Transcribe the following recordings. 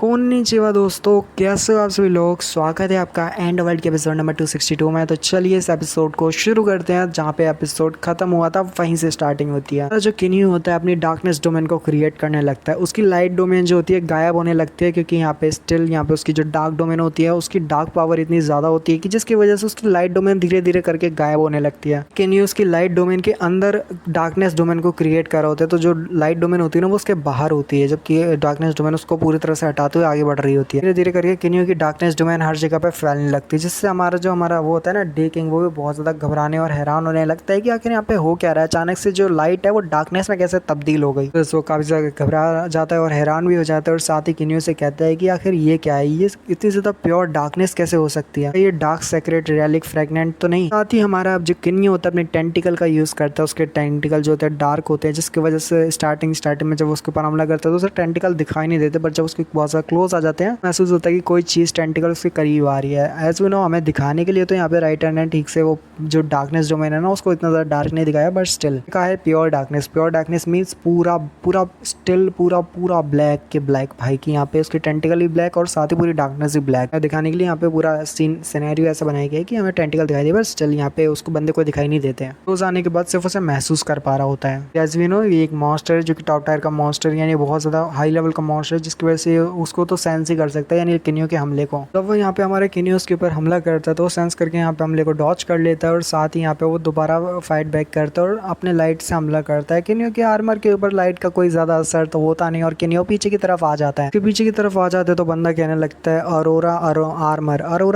कोन्निचिवा दोस्तों, कैसे हो आप सभी लोग। स्वागत है आपका एंड वर्ल्ड के एपिसोड नंबर 262 में। तो चलिए इस एपिसोड को शुरू करते हैं। जहाँ पे एपिसोड खत्म हुआ था वहीं से स्टार्टिंग होती है। जो किन्यू होता है अपनी डार्कनेस डोमेन को क्रिएट करने लगता है। उसकी लाइट डोमेन जो होती है गायब होने लगती है, क्योंकि यहाँ पे स्टिल यहाँ पे उसकी जो डार्क डोमेन होती है उसकी डार्क पावर इतनी ज़्यादा होती है कि जिसकी वजह से उसकी लाइट डोमेन धीरे धीरे करके गायब होने लगती है। किन्यू उसकी लाइट डोमेन के अंदर डार्कनेस डोमेन को क्रिएट कर रहा होता है। तो जो लाइट डोमेन होती है ना वो उसके बाहर होती है, जबकि डार्कनेस डोमेन उसको पूरी तरह से हटाते हुए आगे बढ़ रही होती है। धीरे धीरे करके किन्यू की डार्कनेस डोमेन हर जगह पे फैलने लगती है, जिससे हमारा वो होता है ना डे किंग, वो भी बहुत ज़्यादा घबराने और हैरान होने लगता है कि आखिर यहाँ पे हो क्या रहा है। अचानक से जो लाइट है वो डार्कनेस में कैसे तब्दील हो गई। तो वो काफ़ी ज़्यादा घबरा जाता है और हैरान भी हो जाता है, और साथ ही किन्यू से कहता है कि आखिर ये क्या है, ये इतनी ज़्यादा प्योर डार्कनेस कैसे हो सकती है, ये डार्क सेक्रेट रेलिक फ्रेगनेंट तो नहीं। साथ ही हमारा जो किन्यू होता है अपने टेंटिकल का यूज़ करता है। उसके टेंटिकल जो होते हैं डार्क होते हैं, जिसकी वजह से स्टार्टिंग में जब उसके ऊपर हमला करता है तो उसे टेंटिकल दिखाई नहीं देते, बट जब उसके बहुत ज़्यादा क्लोज आ जाते हैं महसूस होता है कि कोई चीज़ टेंटिकल उसके करीब आ रही है। एज वी नो, हमें दिखाने के लिए तो यहाँ पे राइटर ने ठीक से वो जो डार्कनेस डोमेन है ना उसको इतना ज़्यादा डार्क नहीं दिखाया, बट स्टिल क्या है pure darkness. Pure darkness means पूरा पूरा स्टिल पूरा ब्लैक के ब्लैक भाई की यहाँ पे उसकी टेंटिकल भी ब्लैक और साथ ही पूरी डार्कनेस भी ब्लैक दिखाने के लिए यहाँ पे पूरा सीन सिनेरियो ऐसा बनाया गया है कि हमें टेंटिकल दिखाई दे, बट स्टिल यहाँ पे उसको बंदे को दिखाई नहीं देते हैं। रोज आने के बाद सिर्फ उसे महसूस कर पा रहा होता है। एज वी नो, ये एक मॉन्स्टर है जो कि टॉप टायर का मॉन्स्टर, यानी बहुत ज़्यादा हाई लेवल का मॉन्स्टर है, जिसकी वजह से उसको तो सेंस ही कर सकता है, यानी किन्यू के हमले को। जब वो यहाँ पे हमारे किन्यू उसके ऊपर हमला करता है तो वो सेंस करके यहाँ पे हमले को डॉच कर लेता है, और साथ ही यहाँ पे वो दोबारा फाइट बैक करता है और अपने लाइट से हमला करता है। किन्यू के आर्मर के ऊपर लाइट का कोई ज़्यादा असर तो होता नहीं, और किन्यू पीछे की तरफ आ जाता है। पीछे की तरफ आ जाते तो बंदा कहने लगता है अरोरा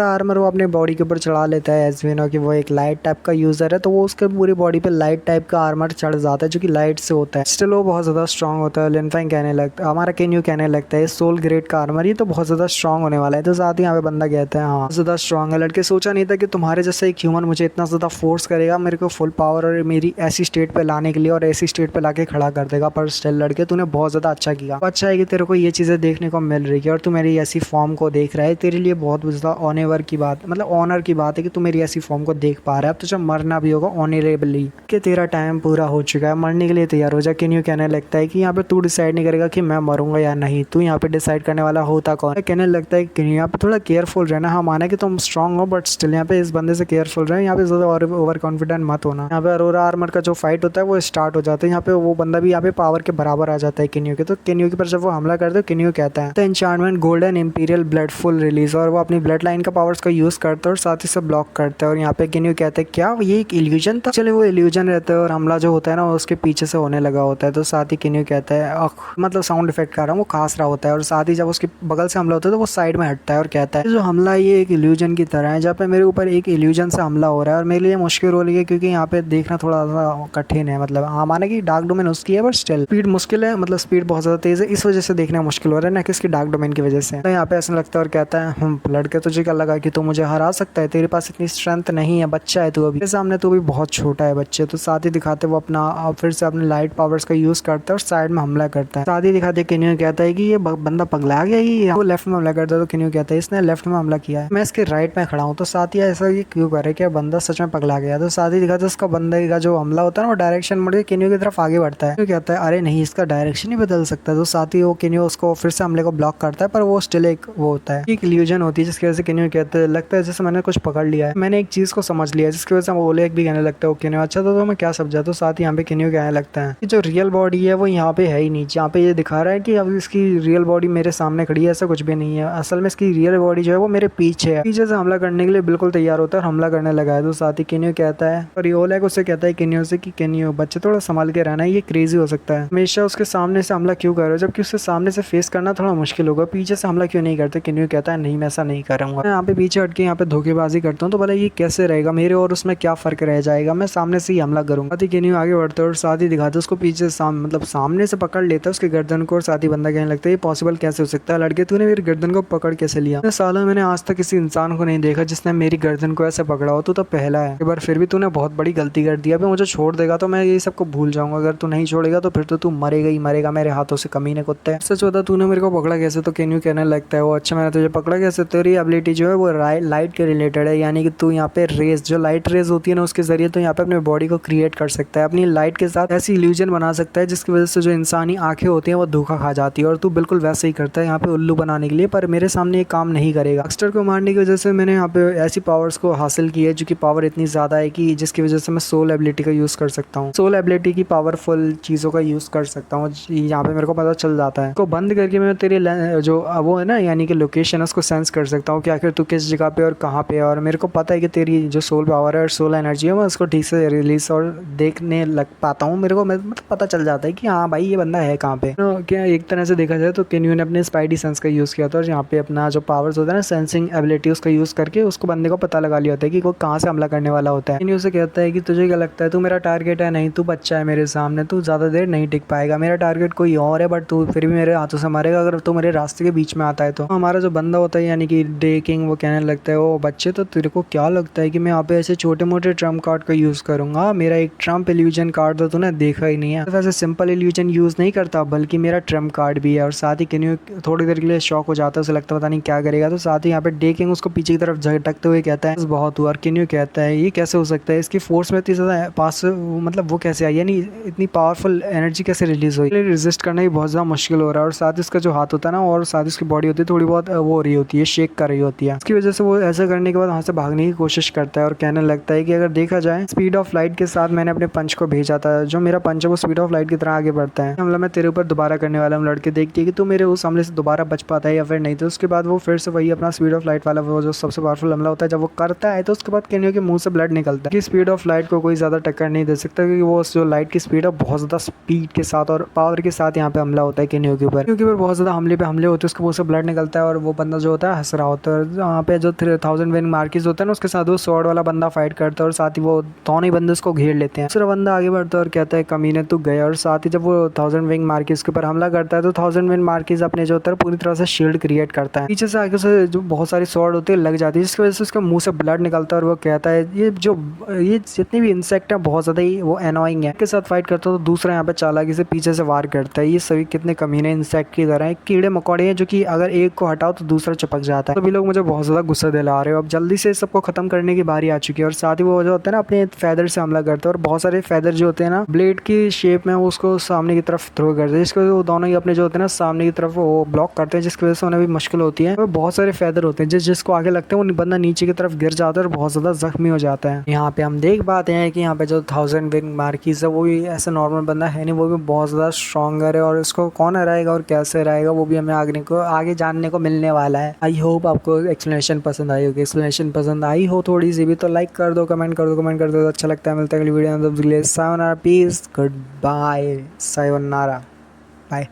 आर्मर वो अपने बॉडी के ऊपर चढ़ा लेता है। एज वी नो कि वो एक लाइट टाइप का यूज़र है, तो वो उसके पूरी बॉडी पे लाइट टाइप का आर्मर चढ़ जाता है जो कि लाइट से होता है। स्टिल वो बहुत ज़्यादा स्ट्रॉन्ग होता है। लिनफेंग कहने लगता है, हमारा किन्यू कहने लगता है सोल ग्रेड का आर्मर ये तो बहुत ज़्यादा स्ट्रॉन्ग होने वाला है। तो साथ ही यहाँ पे बंदा कहता है हाँ ज़्यादा स्ट्रॉन्ग है। लड़के सोचा नहीं था कि तुम्हारे जैसा एक ह्यूमन मुझे इतना ज़्यादा फोर्स करेगा मेरे को फुल पावर और मेरी ऐसी स्टेट पे लाने के लिए, और ऐसी स्टेट पे लाके खड़ा कर देगा। पर स्टिल लड़के तूने बहुत ज़्यादा अच्छा किया। अच्छा है कि तेरे को ये चीज़ें देखने को मिल रही है और तू मेरी ऐसी फॉर्म को देख रहा है। तेरे लिए बहुत ज़्यादा ऑनर की बात, मतलब ऑनर की बात है कि तू मेरी ऐसी फॉर्म को देख पा रहा है। अब तुझे मरना भी होगा ऑनरेबली, कि तेरा टाइम पूरा हो चुका है, मरने के लिए तैयार हो जा। किन्यू कहने लगता है कि यहाँ पे तू डिसाइड नहीं करेगा कि मैं मरूंगा या नहीं, तू यहाँ पे डिसाइड करने वाला होता कौन। कहने लगता है कि यहाँ पे थोड़ा केयरफुल रहना। हाँ माना कि तुम स्ट्रांग हो, बट स्टिल यहाँ पे इस बंदे से केयरफुल रहे, यहाँ पे ज़्यादा ओवर कॉन्फिडेंट मत होना। यहाँ पे अरोरा आर्मर का जो फाइट होता है वो स्टार्ट हो जाता है। यहाँ पे वो बंदा भी यहाँ पे पावर के बराबर आ जाता है किन्यू के। तो किन्यू के पर जब वो हमला करते हैं किन्यू कहता है enchantment golden imperial blood full release, और वो अपनी ब्लड लाइन का पावर्स का यूज़ करता है और साथ ही से ब्लॉक करता है। और यहाँ पे किन्यू कहते हैं क्या ये एक इल्यूजन था। चले वो इल्यूजन रहता है और हमला जो होता है ना उसके पीछे से होने लगा होता है। तो साथ ही किन्यू कहता है मतलब साउंड इफेक्ट कर रहा हूँ, वो खास रहा होता है। और साथ ही जब उसके बगल से हमला होता है तो वो साइड में हटता है और कहता है जो हमला ये एक इल्यूजन की तरह है, जहाँ पे मेरे ऊपर एक इल्यूजन से हमला हो रहा है और मेरे लिए मुश्किल हो रही है, क्योंकि यहाँ पे देखना थोड़ा सा कठिन है। मतलब हाँ माना कि डार्क डोमेन उसकी है, बट स्टिल स्पीड मुश्किल है, मतलब स्पीड बहुत ज़्यादा तेज़ है, इस वजह से देखना मुश्किल हो रहा है ना कि इसकी डार्क डोमेन की वजह से। तो यहाँ पे ऐसा लगता है और कहता है लड़के तुझे क्या लगा कि तू मुझे हरा सकता है, तेरे पास इतनी स्ट्रेंथ नहीं है, बच्चा है तू अभी, मेरे सामने तू भी बहुत छोटा है बच्चे। तो साथ ही दिखाते वो अपना फिर से अपने लाइट पावर्स का यूज़ करता है और साइड में हमला करता है। साथ ही दिखाते किन्यू कहता है कि ये बंदा पगला गया, ही वो लेफ्ट में हमला करता है। तो किन्यू कहता है इसने लेफ्ट में हमला किया है, मैं इसके राइट में खड़ा हूँ। तो साथ ही ऐसा ये क्यों करे कि बंदा सच में पगला गया। तो साथ ही दिखाते है उसका बंदे का जो हमला होता है ना वो डायरेक्शन मुड़ के किन्यू की तरफ आगे बढ़ता है। किन्यू कहता है अरे नहीं, इसका डायरेक्शन ही बदल सकता है। तो साथ ही वो किन्यू उसको फिर से हमले को ब्लॉक करता है, पर वो स्टिल एक वो होता है एक इल्यूजन होती है, जिसकी वजह से किन्यू कहते हैं लगता है जैसे मैंने कुछ पकड़ लिया है, मैंने एक चीज़ को समझ लिया है, जिसकी वजह से वो ओलेग भी कहने लगता है वो किन्यू अच्छा तो मैं क्या समझा। तो साथ ही यहाँ पे किन्यू कहने लगता है कि जो रियल बॉडी है वो यहाँ पे है ही नहीं, जहाँ पे ये दिखा रहा है कि अब इसकी रियल बॉडी मेरे सामने खड़ी है, ऐसा कुछ भी नहीं है। असल में इसकी रियल बॉडी जो है वो मेरे पीछे है। पीछे से हमला करने के लिए बिल्कुल तैयार होता है और हमला करने लगा है। तो साथ ही किन्यू कहता है और ओलेग उससे कहता है किन्यू से कि किन्यू बच्चे थोड़ा संभाल के रहना है, ये क्रेजी हो सकता है, हमेशा उसके सामने से हमला क्यों कर रहे हो, जबकि उसके सामने से फेस करना थोड़ा मुश्किल होगा, पीछे से हमला क्यों नहीं करते। किन्यू कहता है नहीं मैं ऐसा नहीं करूँगा, मैं यहाँ पे पीछे हट के यहाँ पे धोखेबाजी करता हूँ, तो भला ये कैसे रहेगा, मेरे और उसमें क्या फर्क रह जाएगा, मैं सामने से ही हमला करूँगा। तो किन्यू आगे बढ़ते और साथ ही दिखाते उसको पीछे मतलब सामने से पकड़ लेता है उसके गर्दन को, और साथ ही बंदा कहने लगता है ये पॉसिबल कैसे हो सकता है, लड़के तूने मेरी गर्दन को पकड़ कैसे लिया, सालों मैंने आज तक किसी इंसान को नहीं देखा जिसने मेरी गर्दन को ऐसे पकड़ा हो, तू तो पहला है। एक बार फिर भी तूने बहुत बड़ी गलती कर दी, अभी मुझे छोड़ देगा तो मैं ये सबको भूल जाऊंगा, अगर तू नहीं छोड़ेगा तो फिर तो तू मरेगा ही मरेगा मेरे हाथों से, कमीने कुत्ते। सच बता तूने मेरे को पकड़ा कैसे। तो किन्यू कहने लगता है वो अच्छा मैंने तुझे पकड़ा कैसे, तेरी एबिलिटी जो है वो लाइट के रिलेटेड है, यानी कि तू यहाँ पे रेस जो लाइट रेस होती है ना उसके जरिए तो यहाँ पे अपने बॉडी को क्रिएट कर सकता है, अपनी लाइट के साथ ऐसी इल्यूजन बना सकता है जिसकी वजह से जो इंसानी आंखें होती हैं वो धोखा खा जाती है, और तू बिल्कुल वैसे ही करता आता है यहाँ पे उल्लू बनाने के लिए, पर मेरे सामने ये काम नहीं करेगा। बक्स्टर को मारने की वजह से मैंने यहाँ पे ऐसी पावर्स को हासिल की है जो कि पावर इतनी ज़्यादा है कि जिसकी वजह से मैं सोल एबिलिटी का यूज़ कर सकता हूँ। सोल एबिलिटी की पावरफुल चीज़ों का यूज़ कर सकता हूँ, यहाँ पे मेरे को पता चल जाता है। को बंद करके मैं तेरी जो वो है ना यानी कि लोकेशन है उसको सेंस कर सकता हूँ कि आखिर तू किस जगह पे और कहाँ पे है, और मेरे को पता है कि तेरी जो सोल पावर है और सोल एनर्जी है मैं उसको ठीक से रिलीज और देखने लग पाता हूँ। मेरे को मतलब पता चल जाता है कि हाँ भाई ये बंदा है कहाँ पे। तो क्या एक तरह से देखा जाए तो केन्यू ने अपने स्पाइडी सेंस का यूज़ किया था और यहाँ पे अपना जो पावर्स होता है ना सेंसिंग एबिलिटी उसका यूज़ करके उसको बंदे को पता लगा लिया होता है कि वो कहाँ से हमला करने वाला होता है। केन्यू से कहता है कि तुझे क्या लगता है तू मेरा टारगेट है? नहीं, तू बच्चा है मेरे सामने, तू ज़्यादा देर नहीं टिक पाएगा। मेरा टारगेट कोई और है बट तू फिर भी मेरे हाथों से मारेगा अगर तू मेरे रास्ते के बीच में आता है। तो हमारा जो बंदा होता है यानी कि डे किंग वो कहने लगता है ओ बच्चे, तो तेरे को क्या लगता है कि मैं यहाँ पे ऐसे छोटे मोटे ट्रम्प कार्ड का यूज़ करूँगा? मेरा एक ट्रम्प इल्यूजन कार्ड तो तूने देखा ही नहीं है। वैसे सिंपल इल्यूजन यूज़ नहीं करता बल्कि मेरा ट्रम्प कार्ड भी है। और साथ ही केन्यू थोड़ी देर के लिए शॉक हो जाता है, उसे लगता है पता नहीं क्या करेगा। तो साथ ही यहाँ पे डे किंग उसको पीछे की तरफ झटकते हुए कहता है बहुत हुआ। और केन्यू कहता है ये कैसे हो सकता है, इसकी फोर्स में इतनी ज़्यादा पास मतलब वो कैसे आई, यानी इतनी पावरफुल एनर्जी कैसे रिलीज हुई? रेजिस्ट करना ही बहुत ज़्यादा मुश्किल हो रहा है। और साथ ही उसका जो हाथ होता है ना और साथ ही उसकी बॉडी होती है थोड़ी बहुत वो हो रही होती है, शेक कर रही होती है। इसकी वजह से वो ऐसा करने के बाद वहाँ से भागने की कोशिश करता है और कहने लगता है कि अगर देखा जाए स्पीड ऑफ लाइट के साथ मैंने अपने पंच को भेजा था, जो मेरा पंच है वो स्पीड ऑफ लाइट की तरह आगे बढ़ता है। हमला मैं तेरे ऊपर दोबारा करने वाला हूँ। लड़के देखती है कि तू मेरे उस हमले से दोबारा बच पाता है या फिर नहीं। तो उसके बाद वो फिर से वही अपना स्पीड ऑफ लाइट वाला वो जो सबसे पावरफुल हमला होता है जब वो करता है तो उसके बाद केन्यू के मुंह से ब्लड निकलता है कि स्पीड ऑफ लाइट को कोई ज़्यादा टक्कर नहीं दे सकता, क्योंकि वो जो लाइट की स्पीड है बहुत ज़्यादा स्पीड के साथ और पावर के साथ यहाँ पे हमला होता है केन्यू के ऊपर। क्योंकि बहुत ज़्यादा हमले पे हमले होते हैं, उसके मुंह से ब्लड निकलता है और वो बंदा जो होता है हंस रहा होता है। यहाँ पे जो 3000 विंग मार्किस होता है ना उसके साथ वो स्वॉर्ड वाला बंदा फाइट करता है और साथ ही वो दोनों ही बंदे उसको घेर लेते हैं। दूसरा बंदा आगे बढ़ता है और कहता है कमीने तू गया। और साथ ही जब वो 1000 विंग मार्किस के ऊपर हमला करता है तो 1000 विंग मार्किस अपने जो होता है पूरी तरह से शील्ड क्रिएट करता है। पीछे से आगे से जो बहुत सारी स्वॉर्ड होती है लग जाती है जिसकी वजह से उसके मुंह से ब्लड निकलता है। और वो कहता है ये जितने भी इंसेक्ट है बहुत ज़्यादा ही वो एनोइंग है, के साथ फाइट करता है। तो दूसरा यहाँ पे चालाकी से पीछे से वार करता है। ये सभी कितने कमीने इंसेक्ट की तरह है, कीड़े मकोड़े हैं जो कि अगर एक को हटाओ तो दूसरा चिपक जाता है। तो भी लोग मुझे बहुत ज़्यादा गुस्सा दिला रहे हो। अब जल्दी से सबको खत्म करने की बारी आ चुकी है। और साथ ही वो जो होता है ना अपने फेदर से हमला करता है और बहुत सारे फेदर जो होते हैं ना ब्लेड की शेप में वो उसको सामने की तरफ थ्रो करते हैं, जिसकी वजह से वो दोनों ही अपने जो होते हैं ना सामने की तरफ वो ब्लॉक करते हैं, जिसकी वजह से उन्हें भी मुश्किल होती है। वो बहुत सारे फेदर होते हैं जिसको आगे लगते हैं वो बंदा नीचे की तरफ गिर जाता है और बहुत ज़्यादा जख्मी हो जाता है। यहाँ पे हम देख पाते हैं कि यहाँ पे जो 1000 विंग मार्किस है वो भी ऐसा नॉर्मल बंदा है नहीं, वो भी बहुत ज़्यादा स्ट्रॉन्गर है। और इसको कौन हराएगा और कैसे हराएगा वो भी हमें आगे जानने को मिलने वाला है। आई होप आपको एक्सप्लेनेशन पसंद आई होगी। एक्सप्लेनेशन पसंद आई हो थोड़ी सी भी तो लाइक कर दो, कमेंट कर दो तो अच्छा लगता है। मिलता है अगली वीडियो में, peace, goodbye, sayonara, bye.